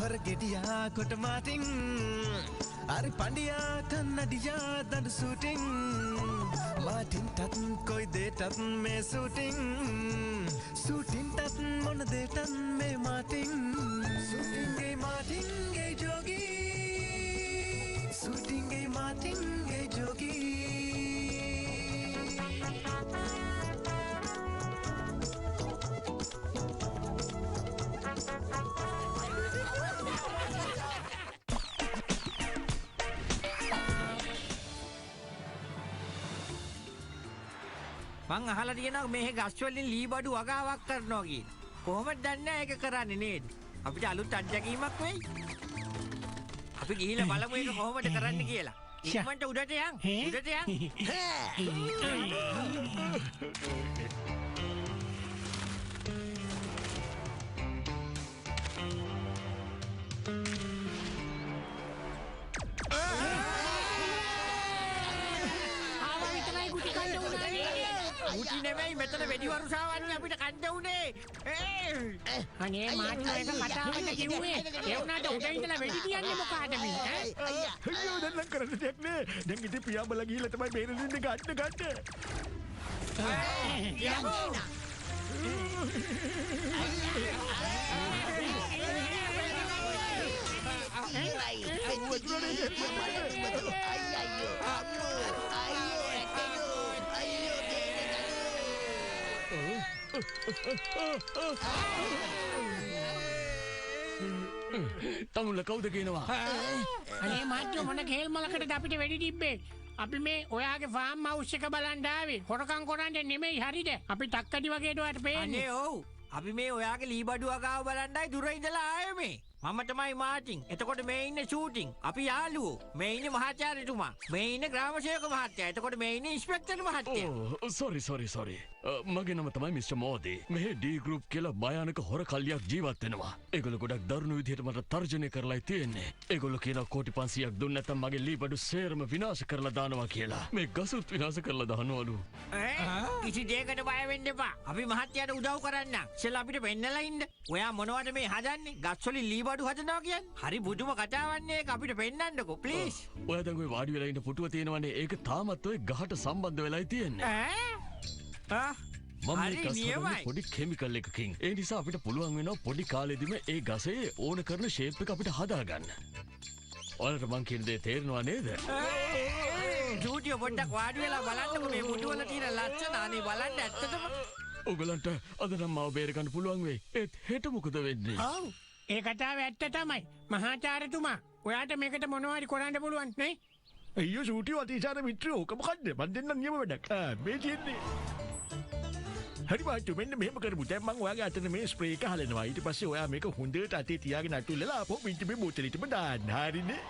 හොර ගෙඩියා කොට මාටින් අර පණ්ඩියා කන්නඩියා දඬු සූටින් මාටින්ටත් කොයි දේටත් මේ සූටින්ටත් මොන දේටත් මේ මාටින් සූටින්ගේ මාටින්ගේ ජෝගී සූටින්ගේ මාටින්ගේ ජෝගී මං අහලා තියෙනවා මේ ගස් වලින් ලී බඩු වගාවක් කරනවා කියන. කොහොමද දන්නේ ඒක කරන්නේ නේද? අපිට අලුත් අත්දැකීමක් වෙයි. අපි ගිහිල්ලා බලමු ඒක කොහොමද කරන්න කියලා. ඉක්මනට උඩට යන්. උඩට යන්. උටි නෙමෙයි මෙතන වෙඩි වරුසාවන්නේ අපිට කන්න උනේ. අනේ මාත් එක කතාවකට කිව්වේ. ඒ වුණාට උඩ ඉඳලා වෙඩි තියන්නේ මොකಾದ මේ ඈ? අයියෝ දැන් නම් කරන්න දෙයක් නෑ. දැන් ඉතින් පියාඹලා ගිහිල්ලා තමයි බේරෙන්නේ ගන්න. තමුල්ල කවුද කියනවා? අනේ මාත්‍යෝ මොන කේල් මලකටද අපිට වෙඩි තිබ්බේ? අපි මේ ඔයාගේ ෆාම් හවුස් එක බලන්න ආවේ. හොරකම් කරන්නේ නෙමෙයි හරිද? අපි තක්කඩි වගේට ඔයාට පේන්නේ. අනේ ඔව්. අපි මේ ඔයාගේ ලී බඩු වගාව බලන්නයි දුර ඉඳලා ආවේ මේ. මම තමයි මාටින්. එතකොට මේ ඉන්නේ ෂූටින්. අපි යාළුවෝ. මේ ඉන්නේ මහාචාර්යතුමා. මේ ඉන්නේ ග්‍රාමසේවක මහත්තයා. එතකොට මේ ඉන්නේ ඉන්ස්පෙක්ටර් මහත්තයා. සෝරි. මගේ නම තමයි මිස්ටර් මෝදී. මෙහි ඩී ගෲප් කියලා භයානක හොර කල්ලියක් ජීවත් වෙනවා. ඒගොල්ලෝ ගොඩක් දරුණු විදිහට මට තර්ජනය කරලායි තියෙන්නේ. ඒගොල්ලෝ කියනවා කෝටි 500ක් දුන්න නැත්නම් මගේ ලී බඩු සේරම විනාශ කරලා දානවා කියලා. මේ ගසුත් විනාශ කරලා දානවලු. කිසි දෙයකට බය වෙන්න එපා. අපි මහත්තයාට උදව් කරන්නම්. ඉතින් අපිට වෙන්නලා ඉන්න. ඔයා මොනවද මේ හදන්නේ? ගස්වලින් ලී බඩු හදනවා කියන්නේ? හරි බුදුම කතාවන්නේ ඒක අපිට පෙන්නන්නකෝ ප්ලීස්. ඔයා දැන් ওই වාඩි වෙලා ඉන්න පුටුව තියෙනවනේ. ඒක තාමත් ඔය ගහට සම්බන්ධ වෙලායි තියෙන්නේ. මම මේ ගස් හදන්නේ පොඩි කෙමිකල් එකකින්. ඒ නිසා අපිට පුළුවන් වෙනවා පොඩි කාලෙදිම ඒ ගසේ ඕන කරන ෂේප් එක අපිට හදාගන්න. ඔයාලට මං කියන දේ තේරෙනව නේද? ජූටියෝ පොඩ්ඩක් වාඩි වෙලා බලන්නකෝ මේ පුටුවල තියෙන ලස්සන. අනේ බලන්න ඇත්තටම. ඔයගලන්ට අද නම් මාව බේරගන්න පුළුවන් වෙයි. ඒත් හෙට මොකද වෙන්නේ? ඔව්. ඒ කතාව ඇත්ත තමයි. මහාචාර්යතුමා ඔයාට මේකට මොනවද කරන්න පුළුවන් නේ? අයියෝ ෂූටියෝ අතිචාර මිත්‍රයෝ ඔක මොකද්ද? මන් දෙන්න නියම වැඩක්. මේ තියෙන්නේ. හරි මාත්‍යෝ මෙන්න මෙහෙම කරමු. දැන් මම ඔයාගේ අතට මේ ස්ප්‍රේ එක හලනවා. ඊට පස්සේ ඔයා මේක හොඳට අතේ තියාගෙන අතුල්ලලා අපෝ මින්ට මේ බෝතලෙටම දාන්න. හරිනේ?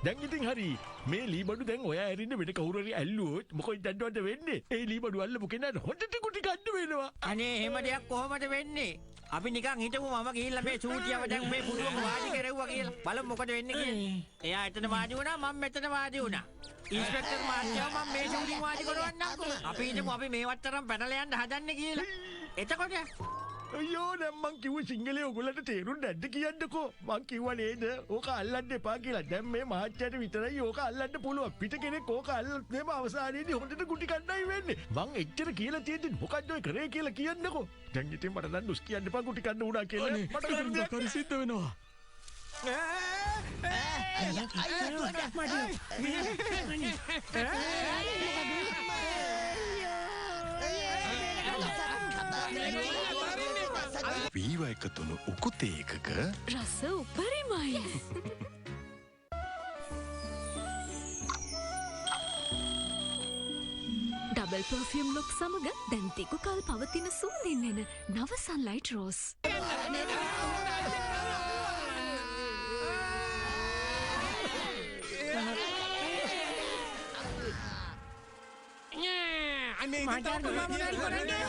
දැන් ඉතින් හරි මේ ලී බඩු දැන් ඔයා ඇරින්න වෙන කවුරු හරි ඇල්ලුවොත් මොකද දන්නවද වෙන්නේ? ඒ ලී බඩු අල්ලපු කෙනාට හොඳට කුටි ගන්න වෙනවා. අනේ එහෙම දෙයක් කොහොමද වෙන්නේ? අපි නිකන් හිතමු මම ගිහිල්ලා මේ චූටියව දැන් මේ පුටුවක වාඩි කරෙව්වා කියලා. බලමු මොකද වෙන්නේ කියලා. එයා එතන වාඩි වුණා මම මෙතන වාඩි වුණා. ඉන්ස්පෙක්ටර් මහත්තයා මම මේ චූටින් වාඩි කරවන්නම්කෝ. අපි හිතමු අපි මේවත් තරම් පැනලා යන්න හදන්නේ කියලා. එතකොට අයියෝ දැන් මං කිව්වේ සිංහලේ ඔයගොල්ලන්ට තේරුන්නේ නැද්ද කියන්නකෝ. මං කිව්වා නේද ඕක අල්ලන්න එපා කියලා. දැන් මේ මහත්තයාට විතරයි ඕක අල්ලන්න පුළුවන්. පිට කෙනෙක් ඕක අල්ලන්නත් නෙම අවසානයේදී හොඳට කුටි කන්නයි වෙන්නේ. මං එච්චර කියලා තියෙද්දි මොකද්ද ඔය කරේ කියලා කියන්නකෝ. දැන් ඉතින් මට නම් දුස් කියන්න එපා කුටි කන්න උනා කියලා. මට කරන්න සිද්ධ වෙනවා. වීව එකතුණු උකුතේ එකක රස උපරිමයි. ඩබල් පර්ෆියුම් ලොක් සමග දැන් දිගු කල් පවතින සුවඳින් එන නව සන්ලයිට් රෝස්. අනේ මහාචාර්යතුමා මොනවද කරන්නේ?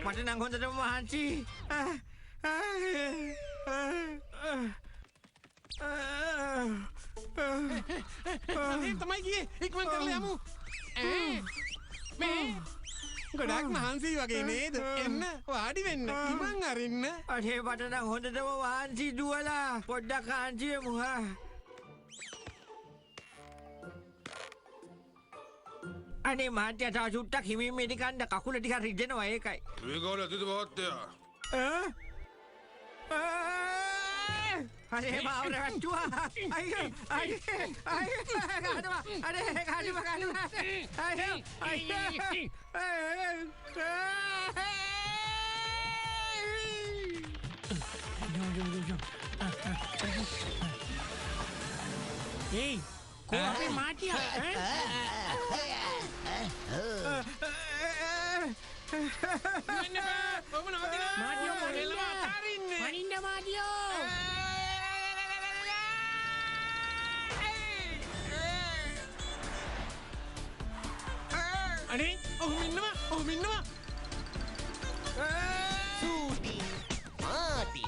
මට නම් හොඳටම මහන්සි. තමයි ගියේ. ඉක්මන් කරලා යමු. මේ ගොඩක් මහන්සි වගේ නේද? එන්න වාඩි වෙන්න. ඉමන් අරින්න. අනේ මට නම් හොඳටම වහන්සි දුවලා. පොඩ්ඩක් ආන්සි වෙමු හා. අනේ මාත්‍යා තව චුට්ටක් හිමින් මෙඩි කන්න කකුල ටිකක් රිදෙනවා ඒකයි. මේ ගාල ඇතුළත මහත්තයා. අනේ මාව රැවට්ටුවා. අයියෝ අයියෝ ගහනවා. අනේ ගහනවා. අයියෝ Hey, kau apa mati ah? Mana ba? Bawa nak mati lah. Madio, Elah, tarin ni. Maninda Madio. Ani, minna ma. සූටි Martin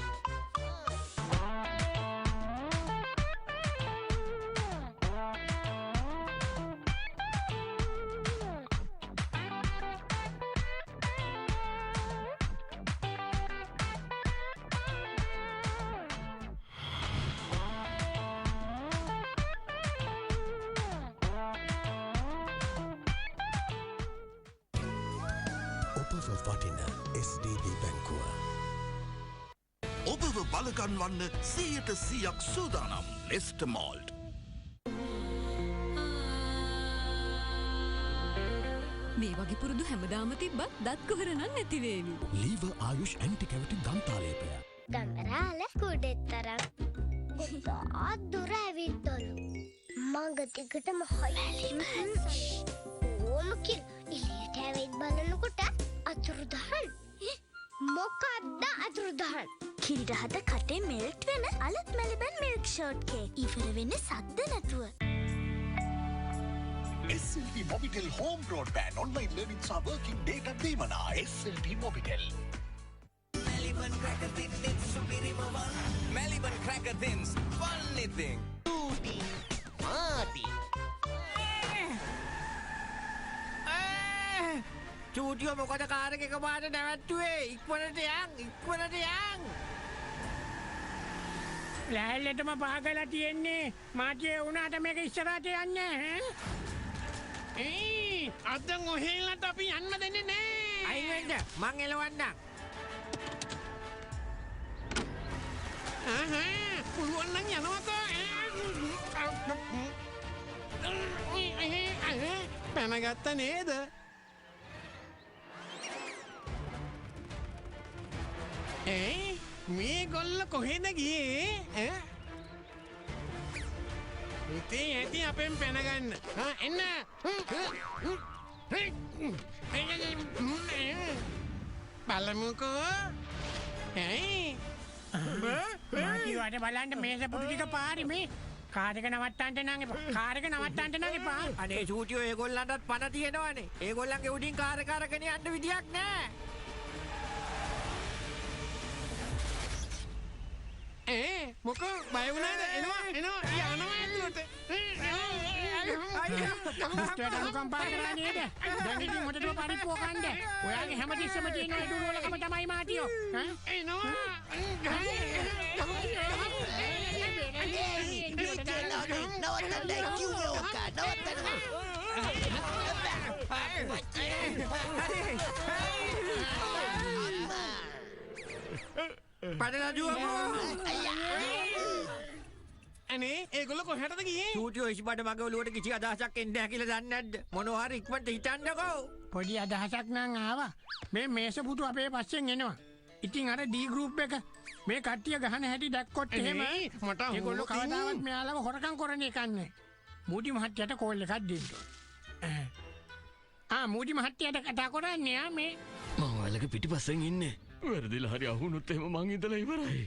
ඔබව වටින SDB බැංකුව ඔබව බලගන්වන්න 100% සූදානම් ලෙස්ට මෝල්ඩ්. මේ වගේ පුරුදු හැමදාම තිබ්බත් දත් කොහරනක් නැතිවේවි. ලීව ආයුෂ් ඇන්ටි කැවිටි දන්තාලේපය ගඟරාල කුඩෙත්තරම් ගොඩාක් දුර ඇවිත්තලු මඟ දිගටම හොයලි ඕම කිල් එළියට ඇවිත් බලනකොට අතුරුදහන් මොකක්ද අතුරුදහන් කිරිරහත කටේ මෙල්ට් වෙන අලුත් මෙලිබන් මිල්ක් ෂෝට් කේක් ඉවර වෙන්නේ සද්ද නැතුව SLT Mobitel Home Broadband Online Learning සහ Working Data දීමනා SLT Mobitel. Melbourne Cracker Thins supirimawan Melbourne Cracker Thins පල්නිතින් සූටි Martin චූටියෝ මොකද කාර් එක එකපාරට නැවැත්තුවේ? ඉක්මනට යන්. ලෑල්ලටම පහකලා තියෙන්නේ. මාතියේ වුණාට මේක ඉස්සරහට යන්නේ ඈ. අද ඔහෙලට අපි යන්න දෙන්නේ නෑ. අයින් වෙන්න. මං එලවන්නම්. පුළුවන් නම් යනවකෝ. පැනගත්ත නේද? මේ ගොල්ල කොහෙද ගියේ? ඉතින් ඇති අපෙන් පැනගන්න. එන්න. බලමුකෝ. මාතියට බලන්න මේස පුටු ටික පාරි මේ. කාර් එක නවත්තන්න නම් එපා. අනේ චූටියෝ ඒගොල්ලන්ටත් පණ තියෙනවනේ. ඒගොල්ලන්ගේ උඩින් කාර් එක අරගෙන යන්න විදියක් නෑ. මොකෝ බය වුණාද? එනවා යනවා ඇතුළට. මිස්ටර් අනුකම්පා කරා නේද? දැන් ඉතින් මොකටද පරිප්පුව කන්නේ? ඔයාගේ හැමතිස්සෙම තියෙන ඒ දුරවලකම තමයි මාතියෝ. එනවා. නවත්තන්න කිව්වේ ඔක්කා නවත්තනවා පඩලා දුවමු. අනේ ඒගොල්ලෝ කොහෙටද ගියේ? චූටියෝ ඉස්බඩ මගේ ඔලුවට කිසි අදහසක් එන්නේ නැහැ කියලා දන්නේ නැද්ද? මොනවා හරි ඉක්මනට හිතන්නකෝ. පොඩි අදහසක් නම් ආවා. මේ මේස පුටු අපේ පස්සෙන් එනවා. ඉතින් අර D group එක මේ කට්ටිය ගහන හැටි දැක්කොත් එහෙම මට ඒගොල්ලෝ කවදාවත් මෙයාලව හොරකම් කරන්න එකන්නේ. මූඩි මහත්තයාට කෝල් එකක් දෙන්න. මූඩි මහත්තයාට කතා කරන්නේ මේ මම ඔයාලගේ පිටිපස්සෙන් ඉන්නේ. වැරදිලා හරි අහුනොත් එහෙම මං ඉඳලා ඉවරයි.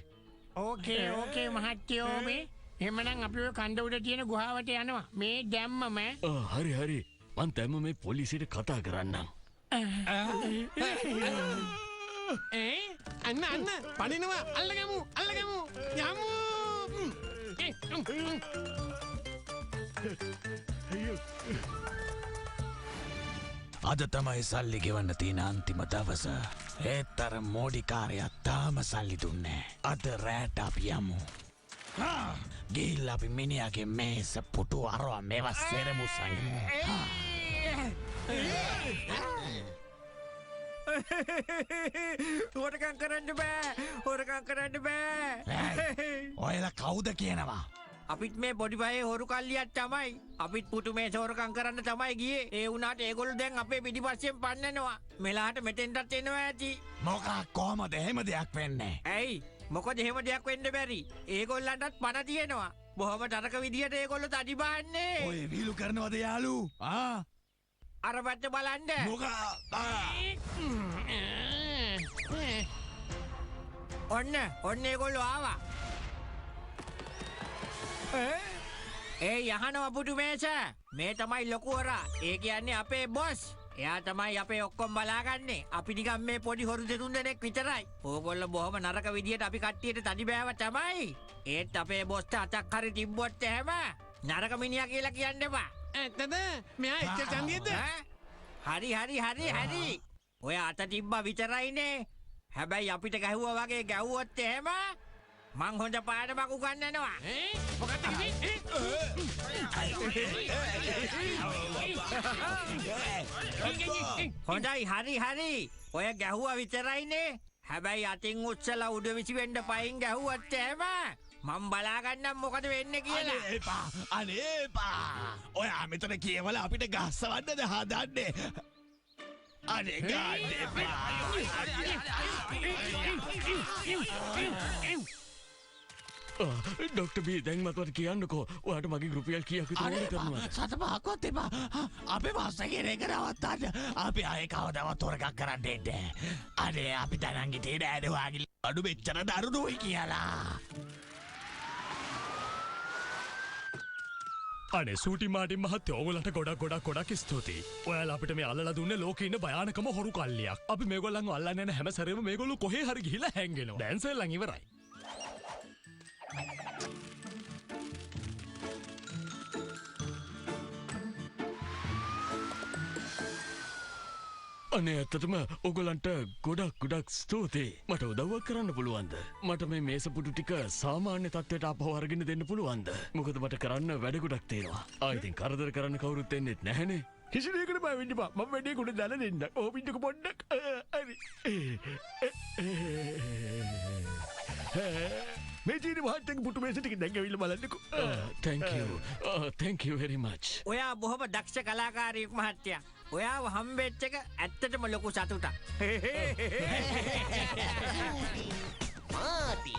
ඕකේ මහත්තයෝ මේ එහෙමනම් අපි ඔය කණ්ඩ උඩ තියෙන ගුහාවට යනවා. මේ දැම්මම හරි. මං දැම්ම මේ පොලිසියට කතා කරන්නම්. අන්න පනිනවා. අල්ලගමු. යමු. අද තමයි සල්ලි ගෙවන්න තියෙන අන්තිම දවස. ඒත් අර මෝඩිකාරයා තාම සල්ලි දුන්නේ. අද රෑට අපි යමු. ගිහිල්ලා අපි මිනිහාගේ මේස පුටු අරවා මේවා සෙරමු සංගමු. හොරකම් කරන්න බෑ. ඔයලා කවුද කියනවා? අපිත් මේ පොඩි බයේ හොරු කල්ලියක් තමයි. අපිත් පුටු මේ හොරකම් කරන්න තමයි ගියේ. ඒ වුණාට ඒගොල්ලෝ දැන් අපේ පිටිපස්සෙන් පන්නනවා. මෙලාට මෙතෙන්ටත් එනවා ඇති. මොකක් කොහමද එහෙම දෙයක් වෙන්නේ? ඇයි? මොකද එහෙම දෙයක් වෙන්න බැරි. ඒගොල්ලන්ටත් පණ තියෙනවා. බොහොම තරක විදියට ඒගොල්ලෝ තඩි බාන්නේ. ඔය වීලු කරනවද යාළු? අර පැත්ත බලන්න. ඔන්න ඒගොල්ලෝ ආවා. ඒ යහනවා පුටු මේස. මේ තමයි ලොකු හොරා. ඒ කියන්නේ අපේ බොස්. එයා තමයි අපේ ඔක්කොම බලාගන්නේ. අපි නිකන් මේ පොඩි හොරු දෙතුන් දෙනෙක් විතරයි. ඕගොල්ලෝ බොහොම නරක විදියට අපි කට්ටියට තඩි බෑව තමයි. ඒත් අපේ බොස්ට අතක් හරි තිබ්බොත් එහෙම නරක මිනිහා කියලා කියන්න එපා. ඇත්තද? මෙයා එච්චර චන්දියද? හරි. ඔය අත තිබ්බා විතරයිනේ. හැබැයි අපිට ගැහුවා වගේ ගැහුවොත් එහෙම මං හොඳ පාඩමක් උගන්වනවා. මොකක්ද කිව්වේ? හොඳයි හරි. ඔය ගැහුවා විතරයිනේ. හැබැයි අතින් උස්සලා උඩ විසි වෙන්න පයින් ගැහුවත් එහෙම මම බලාගන්නම් මොකද වෙන්නේ කියලා. අනේ එපා. ඔයා මෙතන කියවලා අපිට ගස්සවන්නද හදන්නේ? අනේ ගන්න එපා. ඩොක්ටර් බී දැන් මට කියන්නකෝ. ඔයාට මගේ රුපියල් කීයක් විතර ඕනේ කරනවා? සතපහක්වත් එපා. අපේ බස් එකේ එක නවත්තන්න. අපි ආයේ කවදාවත් හොරකම් කරන්නේ නැහැ. අනේ අපි දැනන් හිටියේ නෑද ඔයාගේ අඩු මෙච්චර දරුණුයි කියලා. අනේ සූටි මාටින් මහත්තයෝ ඔයගොල්ලන්ට ගොඩක් ස්තුතියි. ඔයාලා අපිට මේ අල්ලලා දුන්නේ ලෝකේ ඉන්න භයානකම හොරු කල්ලියක්. අපි මේගොල්ලන්ව අල්ලන්න යන හැම සැරේම මේගොල්ලෝ කොහේ හරි ගිහිල්ලා හැංගෙනවා. දැන් සෙල්ලම් ඉවරයි. අනේ ඇත්තටම ඔයගොල්ලන්ට ගොඩක් ස්තුතියි. මට උදව්වක් කරන්න පුළුවන්ද? මට මේ මේසපුටු ටික සාමාන්‍ය තත්ත්වයට ආපහු අරගෙන දෙන්න පුළුවන්ද? මොකද මට කරන්න වැඩ ගොඩක් තියෙනවා. ඉතින් කරදර කරන්න කවුරුත් එන්නේ නැහනේ. කිසි දෙයකට බය වෙන්න එපා. මම වැඩේ කොට දාලා දෙන්න. ඕපින්ටක පොඩ්ඩක්. හරි. මේ ජීනි මහත්තයාගේ පුටු මේස ටික දැන් ඇවිල්ලා බලන්නකෝ. Thank you very much. ඔයා බොහොම දක්ෂ කලාකාරයෙක් මහත්තයා. ඔයාව හම්බෙච්ච එක ඇත්තටම ලොකු සතුටක්.